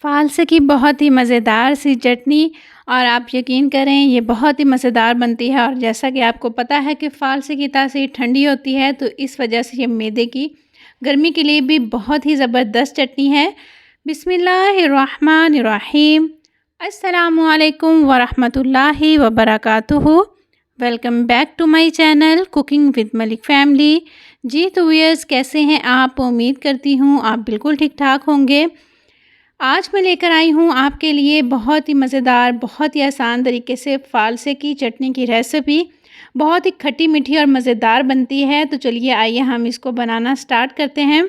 फ़ालसे की बहुत ही मज़ेदार सी चटनी और आप यकीन करें ये बहुत ही मज़ेदार बनती है। और जैसा कि आपको पता है कि फ़ालसे की तासीर ठंडी होती है, तो इस वजह से ये मैदे की गर्मी के लिए भी बहुत ही ज़बरदस्त चटनी है। बिस्मिल्लाहिर्रहमानिर्रहीम। अस्सलामुअलैकुम वरहमतुल्लाहि वबरकातुहू। Welcome back to my channel cooking with Malik family. जी तो व्यूअर्स, कैसे हैं आप? उम्मीद करती हूँ आप बिल्कुल ठीक ठाक होंगे। आज मैं लेकर आई हूँ आपके लिए बहुत ही मज़ेदार, बहुत ही आसान तरीके से फ़ालसे की चटनी की रेसिपी। बहुत ही खट्टी मीठी और मज़ेदार बनती है। तो चलिए आइए हम इसको बनाना स्टार्ट करते हैं।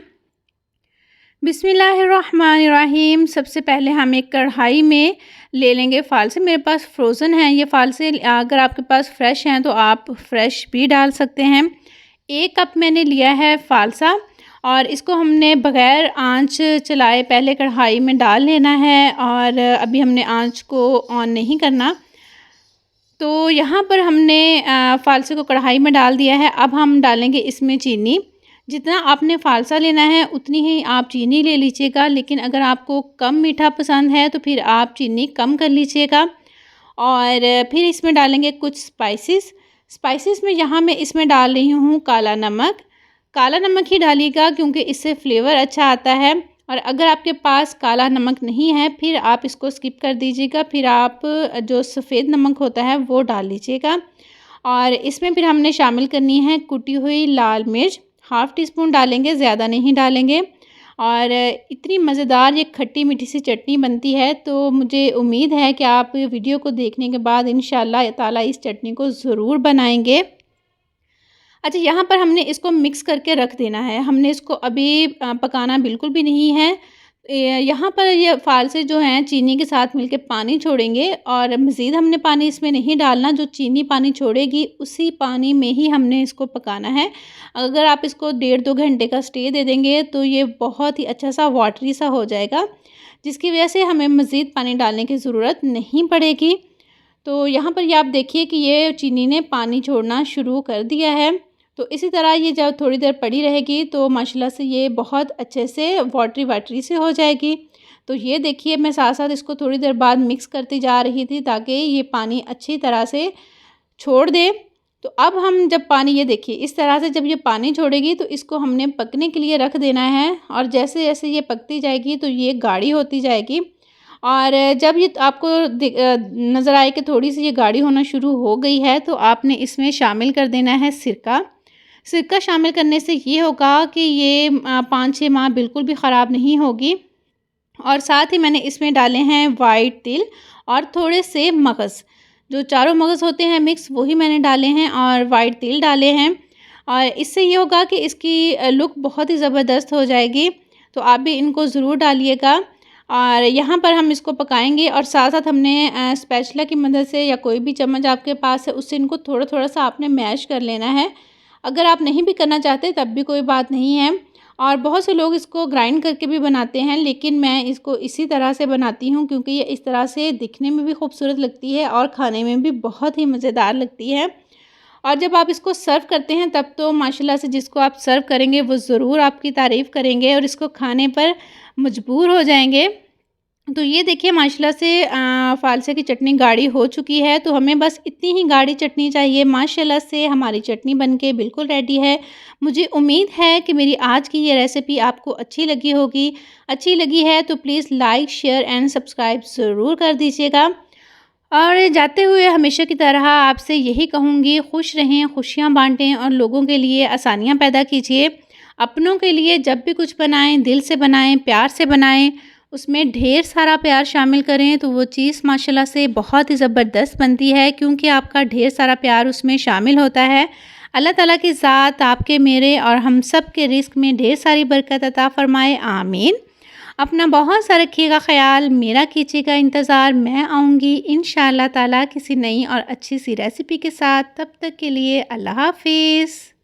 बिस्मिल्लाहिर्रहमानिर्रहीम। सबसे पहले हम एक कढ़ाई में ले लेंगे फ़ालसे। मेरे पास फ्रोज़न हैं ये फ़ालसे, अगर आपके पास फ़्रेश हैं तो आप फ्रेश भी डाल सकते हैं। 1 कप मैंने लिया है फ़ालसा और इसको हमने बग़ैर आंच चलाए पहले कढ़ाई में डाल लेना है। और अभी हमने आंच को ऑन नहीं करना। तो यहाँ पर हमने फ़ालसे को कढ़ाई में डाल दिया है। अब हम डालेंगे इसमें चीनी। जितना आपने फ़ालसा लेना है उतनी ही आप चीनी ले लीजिएगा, लेकिन अगर आपको कम मीठा पसंद है तो फिर आप चीनी कम कर लीजिएगा। और फिर इसमें डालेंगे कुछ स्पाइसेस में यहाँ मैं इसमें डाल रही हूँ काला नमक। काला नमक ही डालिएगा क्योंकि इससे फ्लेवर अच्छा आता है। और अगर आपके पास काला नमक नहीं है फिर आप इसको स्किप कर दीजिएगा, फिर आप जो सफ़ेद नमक होता है वो डाल लीजिएगा। और इसमें फिर हमने शामिल करनी है कुटी हुई लाल मिर्च, हाफ़ टी स्पून डालेंगे, ज़्यादा नहीं डालेंगे। और इतनी मज़ेदार ये खट्टी मीठी सी चटनी बनती है, तो मुझे उम्मीद है कि आप वीडियो को देखने के बाद इंशाअल्लाह ताला इस चटनी को ज़रूर बनाएंगे। अच्छा, यहाँ पर हमने इसको मिक्स करके रख देना है। हमने इसको अभी पकाना बिल्कुल भी नहीं है। यहाँ पर ये फ़ालसे जो हैं चीनी के साथ मिलके पानी छोड़ेंगे और मज़ीद हमने पानी इसमें नहीं डालना। जो चीनी पानी छोड़ेगी उसी पानी में ही हमने इसको पकाना है। अगर आप इसको 1.5-2 घंटे का स्टे दे देंगे तो ये बहुत ही अच्छा सा वाटरी सा हो जाएगा, जिसकी वजह से हमें मज़ीद पानी डालने की ज़रूरत नहीं पड़ेगी। तो यहाँ पर ये आप देखिए कि ये चीनी ने पानी छोड़ना शुरू कर दिया है। तो इसी तरह ये जब थोड़ी देर पड़ी रहेगी तो माशाल्लाह से ये बहुत अच्छे से वाटरी से हो जाएगी। तो ये देखिए मैं साथ-साथ इसको थोड़ी देर बाद मिक्स करती जा रही थी ताकि ये पानी अच्छी तरह से छोड़ दे। तो अब हम जब पानी, ये देखिए इस तरह से जब ये पानी छोड़ेगी तो इसको हमने पकने के लिए रख देना है। और जैसे-जैसे ये पकती जाएगी तो ये गाढ़ी होती जाएगी। और जब ये आपको नज़र आए कि थोड़ी-सी ये गाढ़ी होना शुरू हो गई है तो आपने इसमें शामिल कर देना है सिरका। सिरका शामिल करने से ये होगा कि ये 5-6 माह बिल्कुल भी ख़राब नहीं होगी। और साथ ही मैंने इसमें डाले हैं वाइट तिल और थोड़े से मगज़, जो चारों मगज़ होते हैं मिक्स, वही मैंने डाले हैं और वाइट तिल डाले हैं। और इससे ये होगा कि इसकी लुक बहुत ही ज़बरदस्त हो जाएगी। तो आप भी इनको ज़रूर डालिएगा। और यहाँ पर हम इसको पकाएंगे और साथ-साथ हमने स्पैचुला की मदद से या कोई भी चम्मच आपके पास है उससे इनको थोड़ा-थोड़ा सा आपने मैश कर लेना है। अगर आप नहीं भी करना चाहते तब भी कोई बात नहीं है। और बहुत से लोग इसको ग्राइंड करके भी बनाते हैं, लेकिन मैं इसको इसी तरह से बनाती हूँ क्योंकि ये इस तरह से दिखने में भी खूबसूरत लगती है और खाने में भी बहुत ही मज़ेदार लगती है। और जब आप इसको सर्व करते हैं तब तो माशाल्लाह से जिसको आप सर्व करेंगे वो ज़रूर आपकी तारीफ़ करेंगे और इसको खाने पर मजबूर हो जाएंगे। तो ये देखिए माशाल्लाह से फ़ालसे की चटनी गाढ़ी हो चुकी है। तो हमें बस इतनी ही गाढ़ी चटनी चाहिए। माशाल्लाह से हमारी चटनी बनके बिल्कुल रेडी है। मुझे उम्मीद है कि मेरी आज की ये रेसिपी आपको अच्छी लगी होगी। अच्छी लगी है तो please like, share and subscribe ज़रूर कर दीजिएगा। और जाते हुए हमेशा की तरह आपसे यही कहूँगी, खुश रहें, खुशियाँ बाँटें और लोगों के लिए आसानियाँ पैदा कीजिए। अपनों के लिए जब भी कुछ बनाएँ, दिल से बनाएँ, प्यार से बनाएँ, उसमें ढेर सारा प्यार शामिल करें तो वो चीज़ माशाल्लाह से बहुत ही ज़बरदस्त बनती है, क्योंकि आपका ढेर सारा प्यार उसमें शामिल होता है। अल्लाह ताला की ज़ात आपके, मेरे और हम सब के रिज़्क़ में ढेर सारी बरकत अता फ़रमाए, आमीन। अपना बहुत सा रखिएगा ख़याल, मेरा कीजिएगा इंतज़ार। मैं आऊँगी इंशाअल्लाह ताला किसी नई और अच्छी सी रेसिपी के साथ। तब तक के लिए अल्लाह हाफ़िज़।